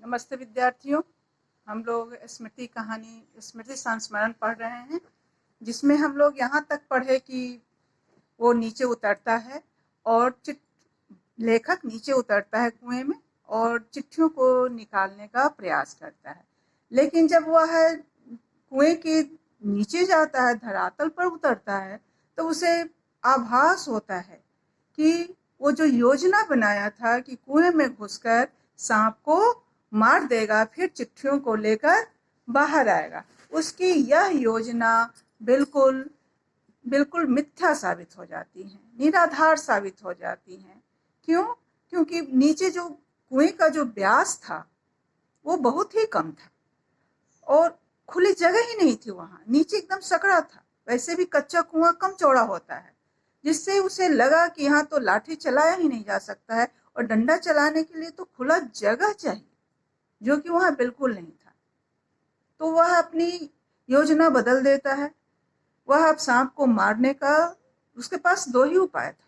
नमस्ते विद्यार्थियों। हम लोग स्मृति संस्मरण पढ़ रहे हैं, जिसमें हम लोग यहाँ तक पढ़े कि वो नीचे उतरता है और लेखक नीचे उतरता है कुएं में और चिट्ठियों को निकालने का प्रयास करता है। लेकिन जब वह कुएं के नीचे जाता है, धरातल पर उतरता है, तो उसे आभास होता है कि वो जो योजना बनाया था कि कुएं में घुसकर सांप को मार देगा, फिर चिट्ठियों को लेकर बाहर आएगा, उसकी यह योजना बिल्कुल बिल्कुल मिथ्या साबित हो जाती है, निराधार साबित हो जाती है। क्यों? क्योंकि नीचे जो कुएं का जो व्यास था वो बहुत ही कम था और खुली जगह ही नहीं थी। वहां नीचे एकदम सकड़ा था। वैसे भी कच्चा कुआं कम चौड़ा होता है, जिससे उसे लगा कि यहाँ तो लाठी चलाया ही नहीं जा सकता है और डंडा चलाने के लिए तो खुला जगह चाहिए, जो कि वहां बिल्कुल नहीं था। तो वह अपनी योजना बदल देता है। वह अब सांप को मारने का, उसके पास दो ही उपाय था।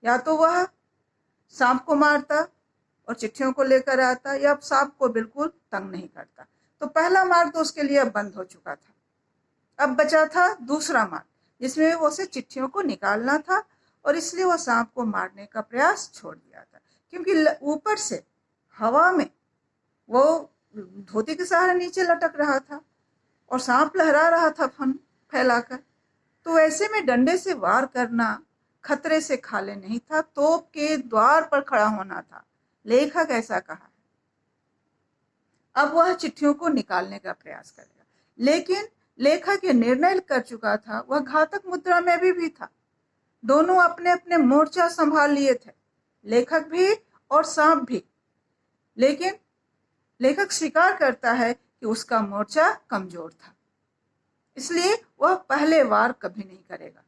या तो वह सांप को मारता और चिट्ठियों को लेकर आता, या सांप को बिल्कुल तंग नहीं करता। तो पहला मार्ग तो उसके लिए अब बंद हो चुका था। अब बचा था दूसरा मार्ग, जिसमें वो उसे चिट्ठियों को निकालना था, और इसलिए वो सांप को मारने का प्रयास छोड़ दिया था। क्योंकि ऊपर से हवा में वो धोती के सहारे नीचे लटक रहा था और सांप लहरा रहा था फन फैलाकर। तो ऐसे में डंडे से वार करना खतरे से खाली नहीं था, तोप के द्वार पर खड़ा होना था। लेखक ऐसा कहा। अब वह चिट्ठियों को निकालने का प्रयास करेगा, लेकिन लेखक ये निर्णय कर चुका था, वह घातक मुद्रा में भी था। दोनों अपने अपने मोर्चा संभाल लिए थे, लेखक भी और सांप भी। लेकिन लेखक स्वीकार करता है कि उसका मोर्चा कमजोर था, इसलिए वह पहले वार कभी नहीं करेगा,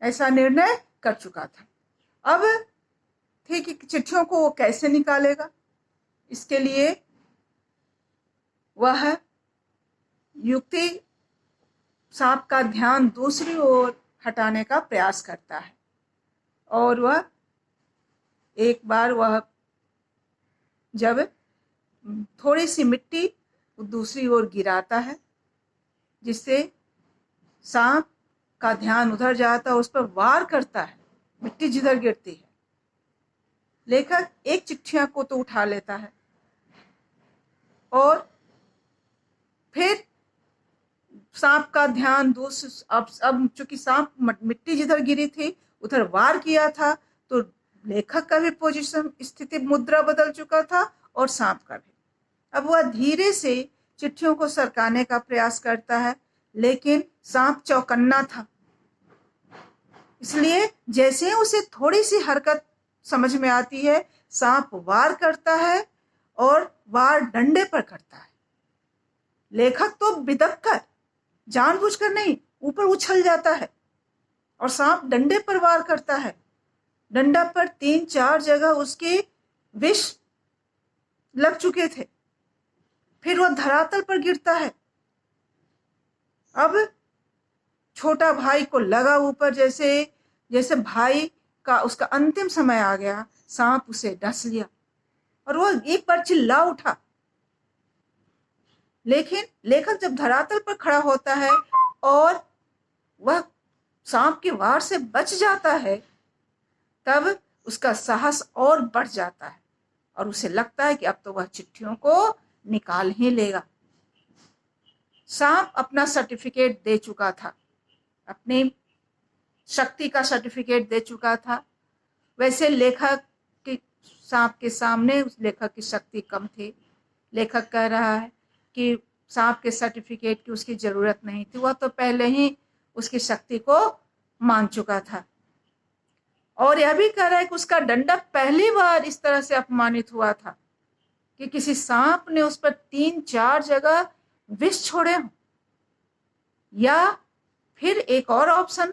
ऐसा निर्णय कर चुका था। अब थी कि चिट्ठियों को वो कैसे निकालेगा। इसके लिए वह युक्ति सांप का ध्यान दूसरी ओर हटाने का प्रयास करता है, और वह एक बार वह जब थोड़ी सी मिट्टी दूसरी ओर गिराता है, जिससे सांप का ध्यान उधर जाता है, उस पर वार करता है, मिट्टी जिधर गिरती है। लेखक एक चिट्ठियां को तो उठा लेता है और फिर सांप का ध्यान अब चूंकि सांप मिट्टी जिधर गिरी थी उधर वार किया था, तो लेखक का भी पोजीशन स्थिति मुद्रा बदल चुका था और सांप का भी। अब वह धीरे से चिट्ठियों को सरकाने का प्रयास करता है, लेकिन सांप चौकन्ना था। इसलिए जैसे ही उसे थोड़ी सी हरकत समझ में आती है, सांप वार करता है और वार डंडे पर करता है। लेखक तो बिदक कर, जानबूझकर नहीं, ऊपर उछल जाता है और सांप डंडे पर वार करता है। डंडा पर 3-4 जगह उसके विष लग चुके थे। फिर वह धरातल पर गिरता है। अब छोटा भाई को लगा ऊपर, जैसे भाई का उसका अंतिम समय आ गया। सांप उसे डस लिया और वह एक बार चिल्ला उठा। लेकिन लेखक जब धरातल पर खड़ा होता है और वह सांप के वार से बच जाता है, तब उसका साहस और बढ़ जाता है और उसे लगता है कि अब तो वह चिट्ठियों को निकाल ही लेगा। सांप अपना सर्टिफिकेट दे चुका था, अपनी शक्ति का सर्टिफिकेट दे चुका था। वैसे लेखक की सांप के सामने उस लेखक की शक्ति कम थी। लेखक कह रहा है कि सांप के सर्टिफिकेट की उसकी जरूरत नहीं थी, वह तो पहले ही उसकी शक्ति को मान चुका था। और यह भी कह रहा है कि उसका डंडा पहली बार इस तरह से अपमानित हुआ था कि किसी सांप ने उस पर 3-4 जगह विष छोड़े हों। या फिर एक और ऑप्शन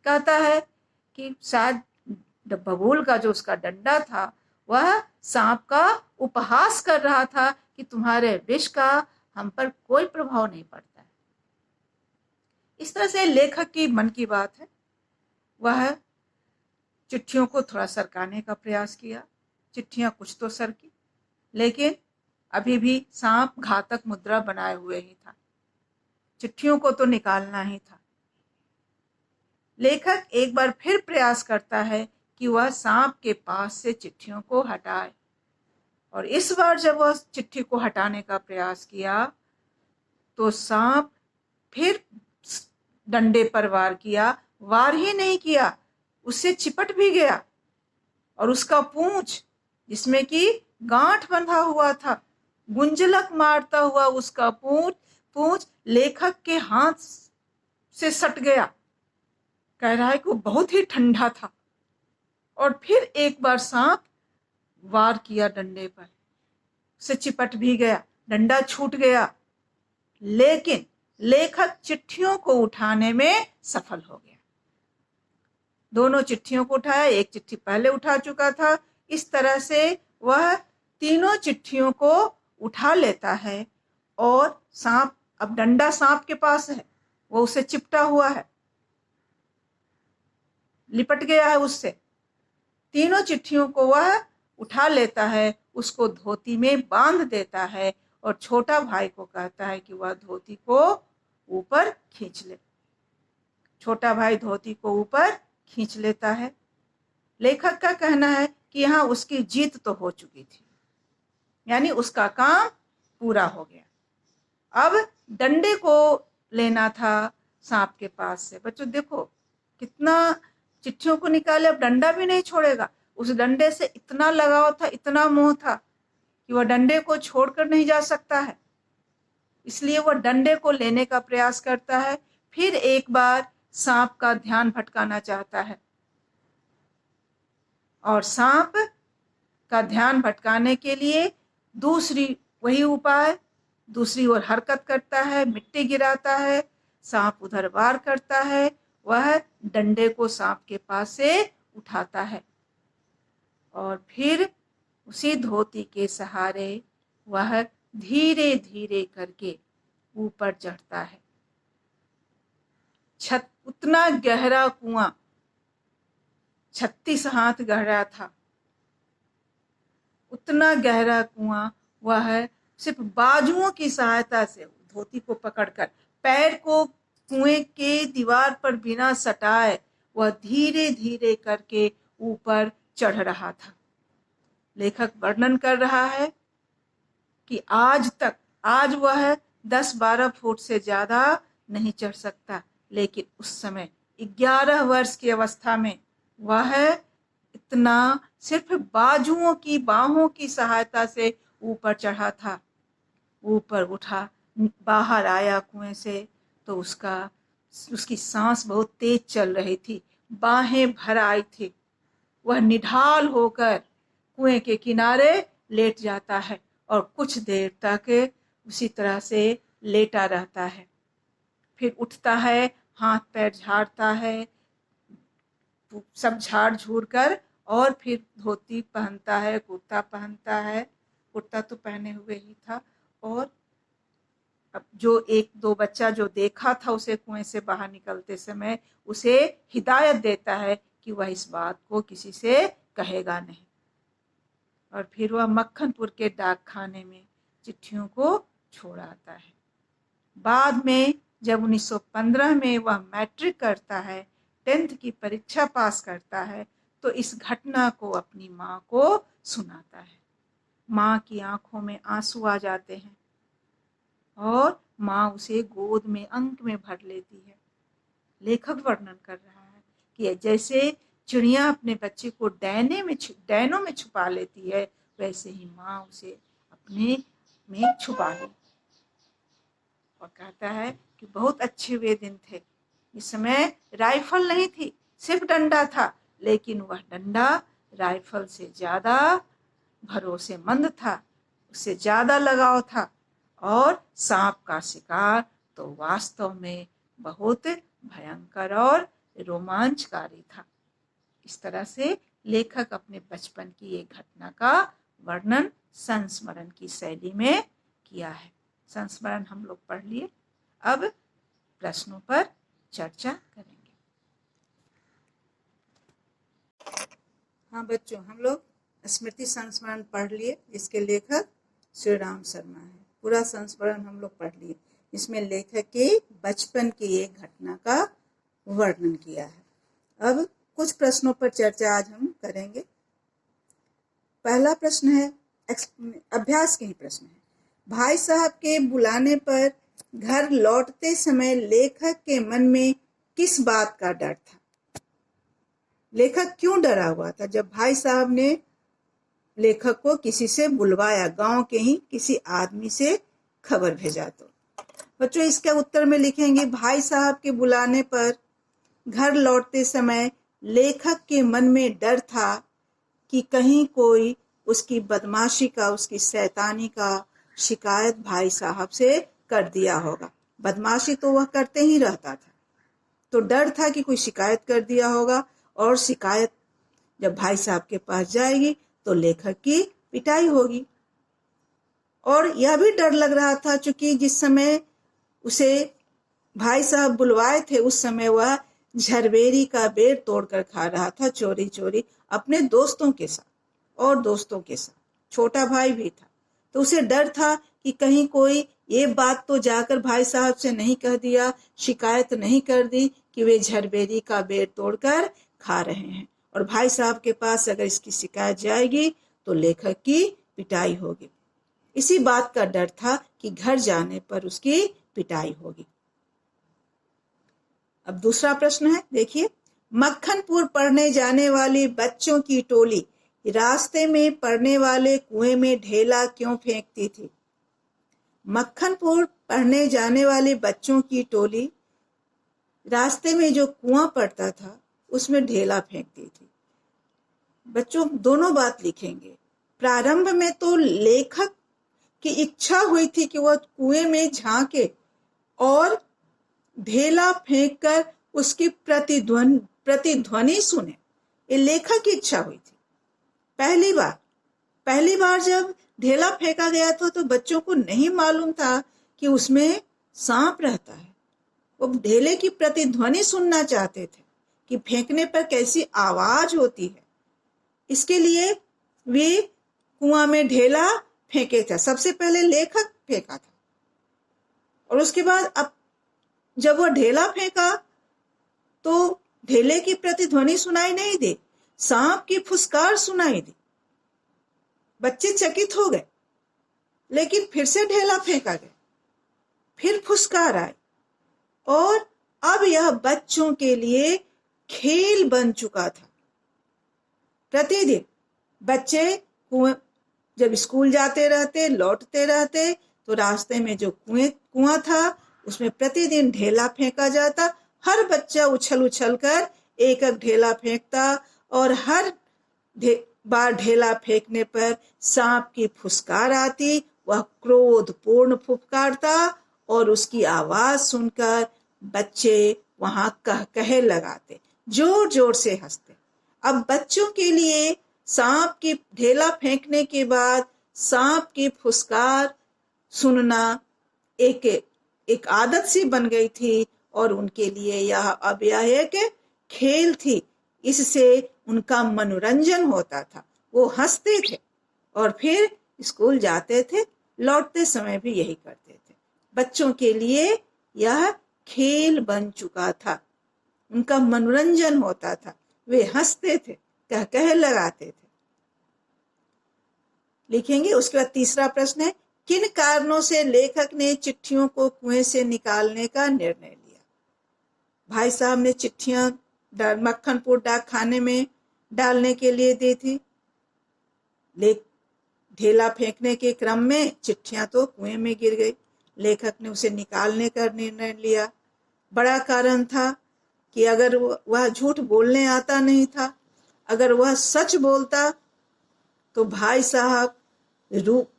कहता है कि शायद बबूल का जो उसका डंडा था, वह सांप का उपहास कर रहा था कि तुम्हारे विष का हम पर कोई प्रभाव नहीं पड़ता है। इस तरह से लेखक की मन की बात है। वह चिट्ठियों को थोड़ा सरकाने का प्रयास किया। चिट्ठियां कुछ तो सरकी, लेकिन अभी भी सांप घातक मुद्रा बनाए हुए ही था। चिट्ठियों को तो निकालना ही था। लेखक एक बार फिर प्रयास करता है कि वह सांप के पास से चिट्ठियों को हटाए, और इस बार जब वह चिट्ठी को हटाने का प्रयास किया तो सांप फिर डंडे पर वार किया। वार ही नहीं किया, उससे चिपट भी गया, और उसका पूंछ, जिसमें कि गांठ बंधा हुआ था, गुंजलक मारता हुआ उसका पूंछ लेखक के हाथ से सट गया। कह रहा है कि वो बहुत ही ठंडा था। और फिर एक बार सांप वार किया डंडे पर, से चिपट भी गया, डंडा छूट गया, लेकिन लेखक चिट्ठियों को उठाने में सफल हो गया। दोनों चिट्ठियों को उठाया, एक चिट्ठी पहले उठा चुका था। इस तरह से वह तीनों चिट्ठियों को उठा लेता है, और सांप, अब डंडा सांप के पास है, वो उसे चिपटा हुआ है, लिपट गया है उससे। तीनों चिट्ठियों को वह उठा लेता है, उसको धोती में बांध देता है, और छोटा भाई को कहता है कि वह धोती को ऊपर खींच ले। छोटा भाई धोती को ऊपर खींच लेता है। लेखक का कहना है कि यहाँ उसकी जीत तो हो चुकी थी, यानी उसका काम पूरा हो गया। अब डंडे को लेना था सांप के पास से। बच्चों देखो कितना चिट्ठियों को निकाले, अब डंडा भी नहीं छोड़ेगा। उस डंडे से इतना लगाव था, इतना मोह था कि वह डंडे को छोड़कर नहीं जा सकता है। इसलिए वह डंडे को लेने का प्रयास करता है। फिर एक बार सांप का ध्यान भटकाना चाहता है, और सांप का ध्यान भटकाने के लिए दूसरी वही उपाय, दूसरी ओर हरकत करता है, मिट्टी गिराता है, सांप उधर वार करता है, वह डंडे को सांप के पास से उठाता है, और फिर उसी धोती के सहारे वह धीरे धीरे करके ऊपर चढ़ता है। उतना गहरा कुआं 36 हाथ गहरा था। उतना गहरा कुआं वह सिर्फ बाजुओं की सहायता से धोती को पकड़कर, पैर को कुएं के दीवार पर बिना सटाए, वह धीरे धीरे करके ऊपर चढ़ रहा था। लेखक वर्णन कर रहा है कि आज वह 10-12 फुट से ज्यादा नहीं चढ़ सकता, लेकिन उस समय 11 वर्ष की अवस्था में वह इतना सिर्फ बाहों की सहायता से ऊपर चढ़ा था। ऊपर उठा, बाहर आया कुएं से, तो उसकी सांस बहुत तेज चल रही थी, बाहें भर आई थी। वह निढाल होकर कुएं के किनारे लेट जाता है, और कुछ देर तक उसी तरह से लेटा रहता है। फिर उठता है, हाथ पैर झाड़ता है, सब झाड़ झूड़ कर, और फिर धोती पहनता है, कुर्ता पहनता है। कुर्ता तो पहने हुए ही था। और अब जो 1-2 बच्चा जो देखा था उसे कुएं से बाहर निकलते समय, उसे हिदायत देता है कि वह इस बात को किसी से कहेगा नहीं। और फिर वह मक्खनपुर के डाक खाने में चिट्ठियों को छोड़ आता है। बाद में जब 1915 में वह मैट्रिक करता है, 10th की परीक्षा पास करता है, तो इस घटना को अपनी माँ को सुनाता है। माँ की आंखों में आंसू आ जाते हैं, और माँ उसे गोद में अंक में भर लेती है। लेखक वर्णन कर रहा है कि जैसे चिड़िया अपने बच्चे को डैनों में छुपा लेती है, वैसे ही माँ उसे अपने में छुपा ली। और कहता है कि बहुत अच्छे वे दिन थे। इस समय राइफल नहीं थी, सिर्फ डंडा था, लेकिन वह डंडा राइफल से ज्यादा भरोसेमंद था, उससे ज्यादा लगाव था। और सांप का शिकार तो वास्तव में बहुत भयंकर और रोमांचकारी था। इस तरह से लेखक अपने बचपन की एक घटना का वर्णन संस्मरण की शैली में किया है। संस्मरण हम लोग पढ़ लिए, अब प्रश्नों पर चर्चा करेंगे। हाँ बच्चों, हम लोग स्मृति संस्मरण पढ़ लिए, जिसके लेखक श्री राम शर्मा है। पूरा संस्मरण हम लोग पढ़ लिए, इसमें लेखक के बचपन की एक घटना का वर्णन किया है। अब कुछ प्रश्नों पर चर्चा आज हम करेंगे। पहला प्रश्न है, अभ्यास के ही प्रश्न है। भाई साहब के बुलाने पर घर लौटते समय लेखक के मन में किस बात का डर था? लेखक क्यों डरा हुआ था जब भाई साहब ने लेखक को किसी से बुलवाया, गांव के ही किसी आदमी से खबर भेजा? तो बच्चों इसका उत्तर में लिखेंगे, भाई साहब के बुलाने पर घर लौटते समय लेखक के मन में डर था कि कहीं कोई उसकी बदमाशी का, उसकी शैतानी का शिकायत भाई साहब से कर दिया होगा। बदमाशी तो वह करते ही रहता था, तो डर था कि कोई शिकायत कर दिया होगा, और शिकायत जब भाई साहब के पास जाएगी तो लेखक की पिटाई होगी। और यह भी डर लग रहा था चूंकि जिस समय उसे भाई साहब बुलवाए थे उस समय वह झरबेरी का बेर तोड़कर खा रहा था, चोरी चोरी, अपने दोस्तों के साथ और दोस्तों के साथ। छोटा भाई भी था, तो उसे डर था कि कहीं कोई ये बात तो जाकर भाई साहब से नहीं कह दिया, शिकायत नहीं कर दी कि वे झरबेरी का बेर तोड़कर खा रहे हैं, और भाई साहब के पास अगर इसकी शिकायत जाएगी तो लेखक की पिटाई होगी। इसी बात का डर था कि घर जाने पर उसकी पिटाई होगी। अब दूसरा प्रश्न है, देखिए, मक्खनपुर पढ़ने जाने वाली बच्चों की टोली रास्ते में पड़ने वाले कुएं में ढेला क्यों फेंकती थी? मक्खनपुर पढ़ने जाने वाले बच्चों की टोली रास्ते में जो कुआं पड़ता था उसमें ढेला फेंकती थी। बच्चों दोनों बात लिखेंगे। प्रारंभ में तो लेखक की इच्छा हुई थी कि वह कुएं में झांके और ढेला फेंककर उसकी प्रतिध्वनि सुने। ये लेखक की इच्छा हुई थी। पहली बार जब ढेला फेंका गया था तो बच्चों को नहीं मालूम था कि उसमें सांप रहता है। वो ढेले की प्रतिध्वनि सुनना चाहते थे कि फेंकने पर कैसी आवाज होती है। इसके लिए वे कुआं में ढेला फेंके थे। सबसे पहले लेखक फेंका था, और उसके बाद अब जब वह ढेला फेंका तो ढेले की प्रतिध्वनि सुनाई नहीं दी, सांप की फुसकार सुनाई दी। बच्चे चकित हो गए, लेकिन फिर से ढेला फेंका गया, फिर फुसकार आई, और अब यह बच्चों के लिए खेल बन चुका था। प्रतिदिन बच्चे जब स्कूल जाते रहते, लौटते रहते, तो रास्ते में जो कुआं था उसमें प्रतिदिन ढेला फेंका जाता। हर बच्चा उछल उछल कर एक एक ढेला फेंकता, और हर बार ढेला फेंकने पर सांप की फुसकार आती। वह क्रोधपूर्ण फुफकारता, और उसकी आवाज सुनकर बच्चे वहां कहे लगाते, जोर जोर से हंसते। अब बच्चों के लिए सांप की ढेला फेंकने के बाद सांप की फुसकार सुनना एक आदत सी बन गई थी, और उनके लिए यह अब यह एक खेल थी। इससे उनका मनोरंजन होता था, वो हंसते थे और फिर स्कूल जाते थे, लौटते समय भी यही करते थे। बच्चों के लिए यह खेल बन चुका था, उनका मनोरंजन होता था, वे हंसते थे, कह लगाते थे। लिखेंगे। उसके बाद तीसरा प्रश्न है, किन कारणों से लेखक ने चिट्ठियों को कुएं से निकालने का निर्णय लिया? भाई साहब ने चिट्ठियां मक्खनपुर डाक खाने में डालने के लिए दी थी। ढेला फेंकने के क्रम में चिट्ठियां तो कुएं में गिर गई। लेखक ने उसे निकालने का निर्णय लिया। बड़ा कारण था कि अगर वह झूठ बोलने आता नहीं था, अगर वह सच बोलता तो भाई साहब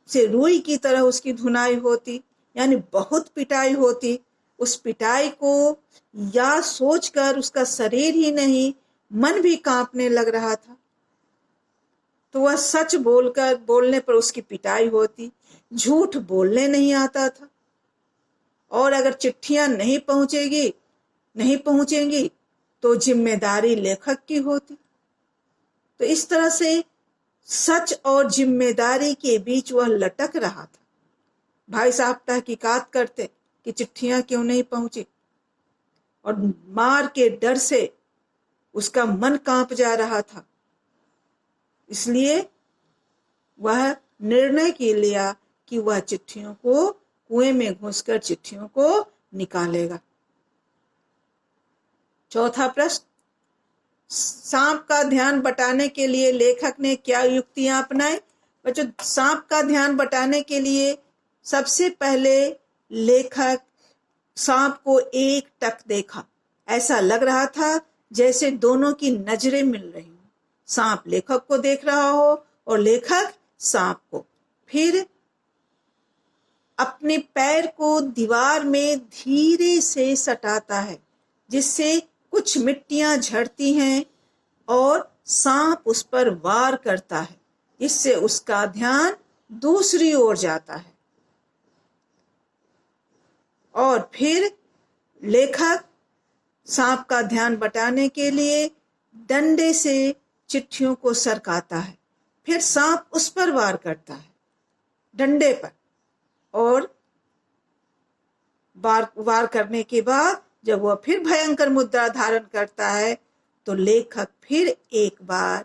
से रुई की तरह उसकी धुनाई होती, यानी बहुत पिटाई होती। उस पिटाई को या सोचकर उसका शरीर ही नहीं मन भी कांपने लग रहा था। तो वह सच बोलने पर उसकी पिटाई होती। झूठ बोलने नहीं आता था, और अगर चिट्ठियां नहीं पहुंचेंगी तो जिम्मेदारी लेखक की होती। तो इस तरह से सच और जिम्मेदारी के बीच वह लटक रहा था। भाई साहब तहकीकात करते कि चिट्ठियां क्यों नहीं पहुंची, और मार के डर से उसका मन कांप जा रहा था। इसलिए वह निर्णय के लिया कि वह चिट्ठियों को कुएं में घुसकर चिट्ठियों को निकालेगा। चौथा प्रश्न, सांप का ध्यान बटाने के लिए लेखक ने क्या युक्तियां अपनाई? बच्चों, सांप का ध्यान बटाने के लिए सबसे पहले लेखक सांप को एक टक देखा। ऐसा लग रहा था जैसे दोनों की नजरें मिल रही हो। सांप लेखक को देख रहा हो और लेखक सांप को। फिर अपने पैर को दीवार में धीरे से सटाता है, जिससे कुछ मिट्टियां झड़ती हैं और सांप उस पर वार करता है, इससे उसका ध्यान दूसरी ओर जाता है। और फिर लेखक सांप का ध्यान बटाने के लिए डंडे से चिट्ठियों को सरकाता है। फिर सांप उस पर वार करता है, डंडे पर, और वार करने के बाद जब वह फिर भयंकर मुद्रा धारण करता है तो लेखक फिर एक बार,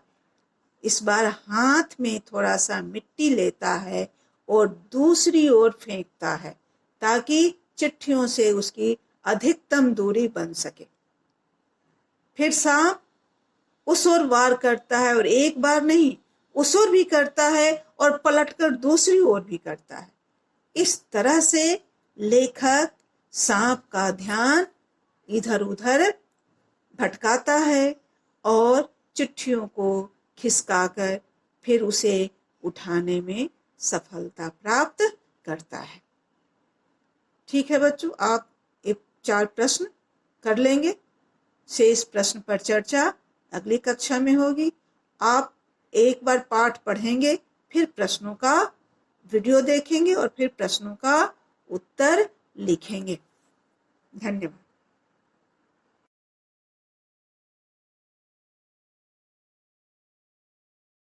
इस बार हाथ में थोड़ा सा मिट्टी लेता है और दूसरी ओर फेंकता है, ताकि चिट्ठियों से उसकी अधिकतम दूरी बन सके। फिर सांप उस ओर वार करता है, और एक बार नहीं, उस ओर भी करता है और पलटकर दूसरी ओर भी करता है। इस तरह से लेखक सांप का ध्यान इधर उधर भटकाता है और चिट्ठियों को खिसकाकर फिर उसे उठाने में सफलता प्राप्त करता है। ठीक है बच्चों, आप 4 प्रश्न कर लेंगे। शेष प्रश्न पर चर्चा अगली कक्षा में होगी। आप एक बार पाठ पढ़ेंगे, फिर प्रश्नों का वीडियो देखेंगे और फिर प्रश्नों का उत्तर लिखेंगे। धन्यवाद।